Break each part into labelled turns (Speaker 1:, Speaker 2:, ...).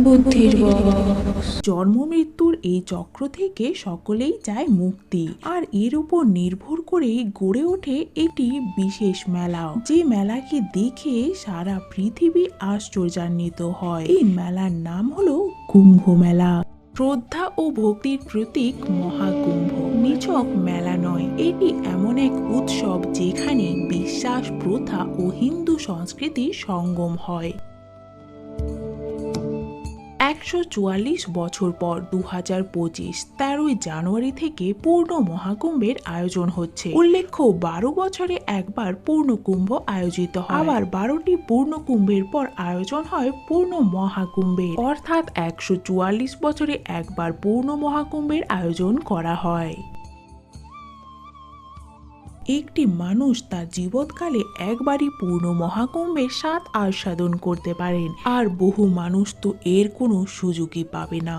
Speaker 1: বুদ্ধির বক্স।
Speaker 2: জন্ম মৃত্যুর এই চক্র থেকে সকলেই চায় মুক্তি, আর এর উপর নির্ভর করে গড়ে ওঠে একটি বিশেষ মেলা, যে মেলাকে দেখে সারা পৃথিবী আশ্চর্যান্বিত হয়। এই মেলার নাম হলো কুম্ভ মেলা। শ্রদ্ধা ও ভক্তির প্রতীক মহাকুম্ভ নিছক মেলা নয়, এটি এমন এক উৎসব যেখানে বিশ্বাস, প্রথা ও হিন্দু সংস্কৃতির সঙ্গম হয়। ১৪৪ বছর পর ২০২৫ 13ই জানুয়ারি থেকে পূর্ণ মহাকুম্ভের আয়োজন হচ্ছে। উল্লেখ্য ১২ বছরে একবার পূর্ণ কুম্ভ আয়োজিত হয়, আবার ১২টি পূর্ণ কুম্ভের পর আয়োজন হয় পূর্ণ মহাকুম্ভের, অর্থাৎ ১৪৪ বছরে একবার পূর্ণ মহাকুম্ভের আয়োজন করা হয়। একটি মানুষ তার জীবৎকালে একবারই পূর্ণ মহাকুম্ভের স্বাদ আস্বাদন করতে পারেন, আর বহু মানুষ তো এর কোনো সুযোগই পাবে না।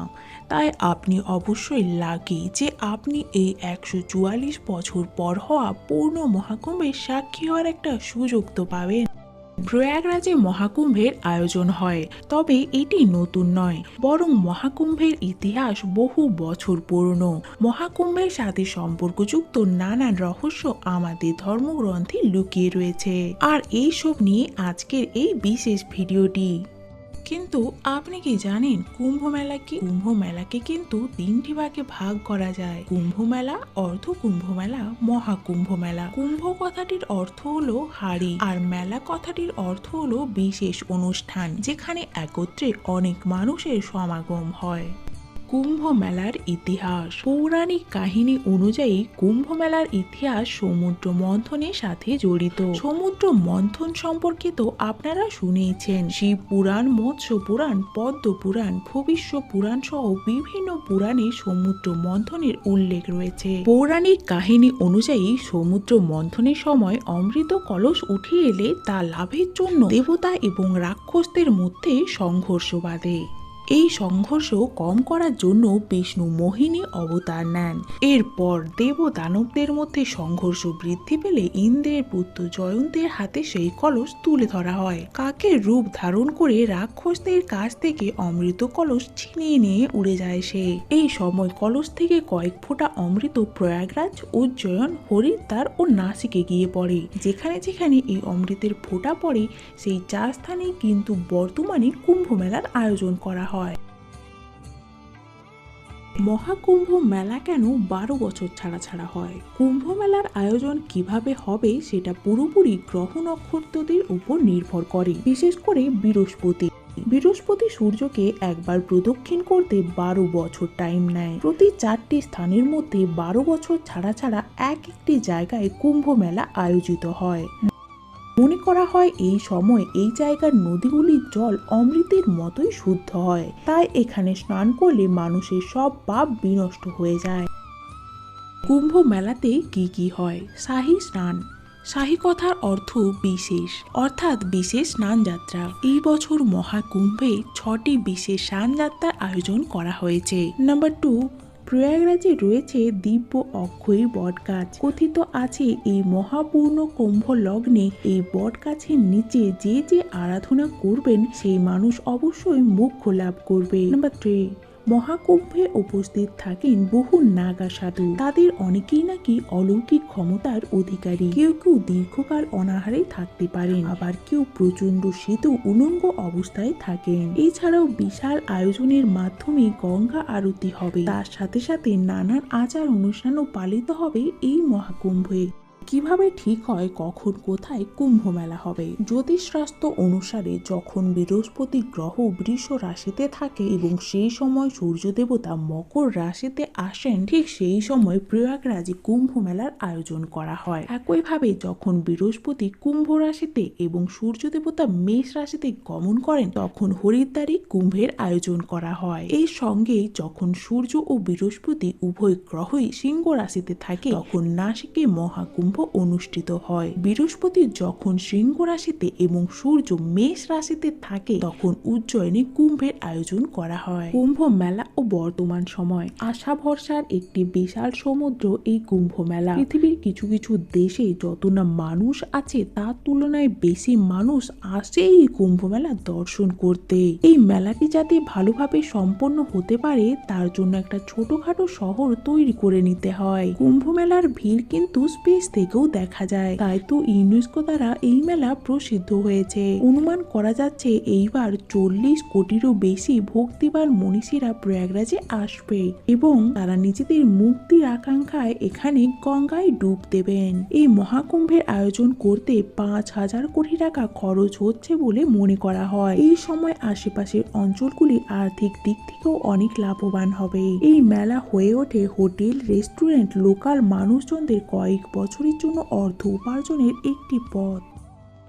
Speaker 2: তাই আপনি অবশ্যই লাকি যে আপনি এই ১৪৪ বছর পর হওয়া পূর্ণ মহাকুম্ভের সাক্ষী হওয়ার একটা সুযোগ তো পাবেন। প্রয়াগরাজে মহাকুম্ভের আয়োজন হয়, তবে এটি নতুন নয়, বরং মহাকুম্ভের ইতিহাস বহু বছর পুরনো। মহাকুম্ভের সাথে সম্পর্কযুক্ত নানান রহস্য আমাদের ধর্মগ্রন্থে লুকিয়ে রয়েছে, আর এইসব নিয়ে আজকের এই বিশেষ ভিডিওটি। কিন্তু আপনি কি জানেন কুম্ভ মেলা কি? কুম্ভ মেলাকে কিন্তু তিনটি ভাগে ভাগ করা যায়: কুম্ভ মেলা, অর্ধ কুম্ভ মেলা, মহাকুম্ভ মেলা। কুম্ভ কথাটির অর্থ হলো হাড়ি, আর মেলা কথাটির অর্থ হলো বিশেষ অনুষ্ঠান যেখানে একত্রে অনেক মানুষের সমাগম হয়। কুম্ভ মেলার ইতিহাস। পৌরাণিক কাহিনী অনুযায়ী কুম্ভ মেলার ইতিহাস সমুদ্র মন্থনের সাথে জড়িত। সমুদ্র মন্থন সম্পর্কে তো আপনারা শুনেইছেন। শিব পুরাণ, মৎস্য পুরাণ, পদ্ম পুরাণ, ভবিষ্য পুরাণ সহ বিভিন্ন পুরাণে সমুদ্র মন্থনের উল্লেখ রয়েছে। পৌরাণিক কাহিনী অনুযায়ী সমুদ্র মন্থনের সময় অমৃত কলস উঠে এলে তা লাভের জন্য দেবতা এবং রাক্ষসদের মধ্যে সংঘর্ষ বাধে। এই সংঘর্ষ কম করার জন্য বিষ্ণু মোহিনী অবতার নেন। এরপর দেব দানবদের মধ্যে সংঘর্ষ বৃদ্ধি পেলে ইন্দ্রের পুত্র জয়ন্তের হাতে সেই কলস তুলে ধরা হয়। কাকের রূপ ধারণ করে রাক্ষসদের কাছ থেকে অমৃত কলস ছিনিয়ে নিয়ে উড়ে যায় সে। এই সময় কলস থেকে কয়েক ফোঁটা অমৃত প্রয়াগরাজ, উজ্জয়ন, হরিদ্বার ও নাসিকে গিয়ে পড়ে। যেখানে যেখানে এই অমৃতের ফোঁটা পড়ে সেই 4 স্থানে কিন্তু বর্তমানে কুম্ভ মেলার আয়োজন করা হয়। মহাকুম্ভ মেলা কেন ১২ বছর ছাড়া ছাড়া হয়? কুম্ভ মেলার আয়োজন কিভাবে হবে সেটা পুরোপুরি গ্রহ নক্ষত্রদের উপর নির্ভর করে, বিশেষ করে বৃহস্পতি সূর্যকে একবার প্রদক্ষিণ করতে ১২ বছর টাইম নেয়। প্রতি 4টি স্থানের মধ্যে ১২ বছর ছাড়া ছাড়া একটি জায়গায় কুম্ভ মেলা আয়োজিত হয়। মনে করা হয় এই সময় এই জায়গার নদীগুলির জল অমৃতের মতোই শুদ্ধ হয়, তাই এখানে স্নান করলে মানুষের সব পাপ বিনষ্ট হয়ে যায়। কুম্ভ মেলাতে কি কি হয়? শাহী স্নান। শাহী কথার অর্থ বিশেষ, অর্থাৎ বিশেষ স্নান যাত্রা। এই বছর মহাকুম্ভে 6টি বিশেষ স্নান যাত্রার আয়োজন করা হয়েছে। নাম্বার 2, প্রয়াগরাজে রয়েছে দিব্য অক্ষয়ী বটগাছ। কথিত আছে এই মহাপূর্ণ কুম্ভ লগ্নে এই বটগাছের নিচে যে যে আরাধনা করবেন সেই মানুষ অবশ্যই মোক্ষ লাভ করবে। নাম্বার 3, মহাকুম্ভে উপস্থিত থাকেন বহু নাগা সাধু। তাদের অনেকেই নাকি অলৌকিক ক্ষমতার অধিকারী। কেউ কেউ দীর্ঘকাল অনাহারে থাকতে পারেন, আবার কেউ প্রচন্ড শীত উলঙ্গ অবস্থায় থাকেন। এছাড়াও বিশাল আয়োজনের মাধ্যমে গঙ্গা আরতি হবে, তার সাথে সাথে নানান আচার অনুষ্ঠানও পালিত হবে এই মহাকুম্ভে। কিভাবে ঠিক হয় কখন কোথায় কুম্ভ মেলা হবে? জ্যোতিষশাস্ত্র অনুসারে যখন বৃহস্পতি গ্রহ বৃষ রাশিতে থাকে এবং সেই সময় সূর্য দেবতা মকর রাশিতে আসেন, ঠিক সেই সময় প্রয়াগরাজে কুম্ভ মেলার আয়োজন করা হয়। একইভাবে যখন বৃহস্পতি কুম্ভ রাশিতে এবং সূর্য দেবতা মেষ রাশিতে গমন করেন, তখন হরিদ্বারে কুম্ভের আয়োজন করা হয়। এই সঙ্গে যখন সূর্য ও বৃহস্পতি উভয় গ্রহই সিংহ রাশিতে থাকে, তখন নাসিকে মহাকুম্ভ অনুষ্ঠিত হয়। বৃহস্পতি যখন সিংহ রাশিতে এবং সূর্য মেষ রাশিতে থাকে তখন উজ্জয়িনী কুম্ভের আয়োজন করা হয়। কুম্ভ মেলা ও বর্তমান সময় আশা ভরসার একটি বিশাল সমুদ্র এই কুম্ভ মেলা। পৃথিবীর কিছু কিছু দেশে যত না মানুষ আছে তার তুলনায় বেশি মানুষ আসে এই কুম্ভ মেলা দর্শন করতে। এই মেলাটি যাতে ভালোভাবে সম্পন্ন হতে পারে তার জন্য একটা ছোটখাটো শহর তৈরি করে নিতে হয়। কুম্ভ মেলার ভিড় কিন্তু স্পেস থেকেও দেখা যায়, তাই তো ইউনেস্কো দ্বারা এই মেলা প্রসিদ্ধ হয়েছে। অনুমান করা যাচ্ছে এইবার 40 কোটিরও বেশি ভক্তিবান মনীষীরা প্রয়াগরাজে আসবে এবং তারা নিজেদের মুক্তির আকাঙ্ক্ষায় এখানে গঙ্গায় ডুব দেবেন। এই মহাকুম্ভের আয়োজন করতে 5,000 কোটি টাকা খরচ হচ্ছে বলে মনে করা হয়। এই সময় আশেপাশের অঞ্চলগুলি আর্থিক দিক থেকেও অনেক লাভবান হবে। এই মেলা হয়ে ওঠে হোটেল, রেস্টুরেন্ট, লোকাল মানুষজনদের কয়েক বছরের জন্য অর্থ উপার্জনের একটি পথ।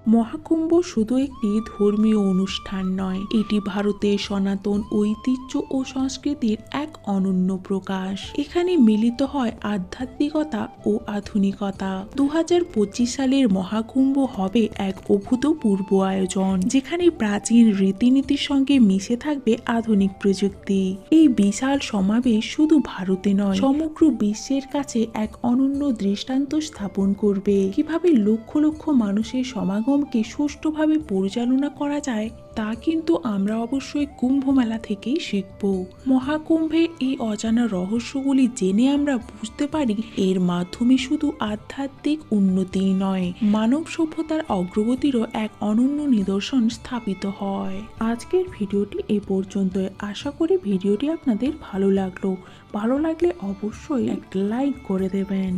Speaker 2: মহাকুম্ভ শুধু একটি ধর্মীয় অনুষ্ঠান নয়, এটি ভারতের সনাতন ঐতিহ্য ও সংস্কৃতির এক অনন্য প্রকাশ। এখানে মিলিত হয় আধ্যাত্মিকতা ও আধুনিকতা। 2025 সালের মহাকুম্ভ হবে এক অভূতপূর্ব আয়োজন, যেখানে প্রাচীন রীতিনীতির সঙ্গে মিশে থাকবে আধুনিক প্রযুক্তি। এই বিশাল সমাবেশ শুধু ভারতে নয়, সমগ্র বিশ্বের কাছে এক অনন্য দৃষ্টান্ত স্থাপন করবে কিভাবে লক্ষ লক্ষ মানুষের সমাগমকে সুষ্ঠুভাবে পরিচালনা করা যায়। তা কিন্তু আমরা অবশ্যই কুম্ভ মেলা থেকেই শিখব। মহাকুম্ভের এই অজানা রহস্যগুলি জেনে আমরা বুঝতে পারি এর মাধ্যমে শুধু আধ্যাত্মিক উন্নতি নয়, মানব সভ্যতার অগ্রগতিরও এক অনন্য নিদর্শন স্থাপিত হয়। আজকের ভিডিওটি এ পর্যন্ত। আশা করি ভিডিওটি আপনাদের ভালো লাগলো। ভালো লাগলে অবশ্যই একটা লাইক করে দেবেন।